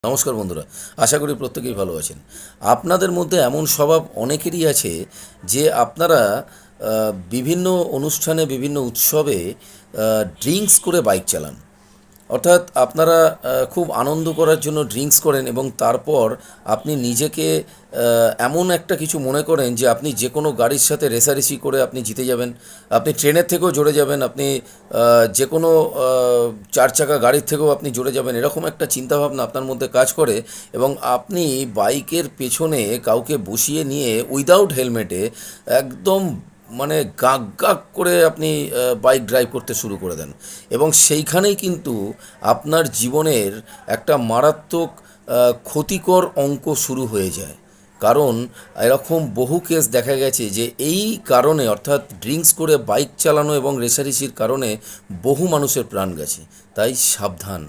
নমস্কার বন্ধুরা, আশা করি প্রত্যেকেই ভালো আছেন। আপনাদের মধ্যে এমন স্বভাব অনেকেরই আছে যে আপনারা বিভিন্ন অনুষ্ঠানে বিভিন্ন উৎসবে ড্রিঙ্কস করে বাইক চালান। অর্থাৎ আপনারা খুব আনন্দ করার জন্য ড্রিঙ্কস করেন এবং তারপর আপনি নিজেকে এমন একটা কিছু মনে করেন যে আপনি যে কোনো গাড়ির সাথে রেসারেসি করে আপনি জিতে যাবেন। আপনি ট্রেনের থেকেও জড়ে যাবেন, আপনি যে কোনো চার চাকা গাড়ির থেকেও আপনি জড়ে যাবেন, এরকম একটা চিন্তাভাবনা আপনার মধ্যে কাজ করে এবং আপনি বাইকের পেছনে কাউকে বসিয়ে নিয়ে উইদাউট হেলমেটে একদম মানে গাক গাক করে আপনি বাইক ড্রাইভ করতে শুরু করে দেন এবং সেইখানেই কিন্তু আপনার জীবনের একটা মারাত্মক ক্ষতিকর অঙ্ক শুরু হয়ে যায়। কারণ এরকম বহু কেস দেখা গেছে যে এই কারণে অর্থাৎ ড্রিঙ্কস করে বাইক চালানো এবং রেসারেসির কারণে বহু মানুষের প্রাণ গেছে। তাই সাবধান।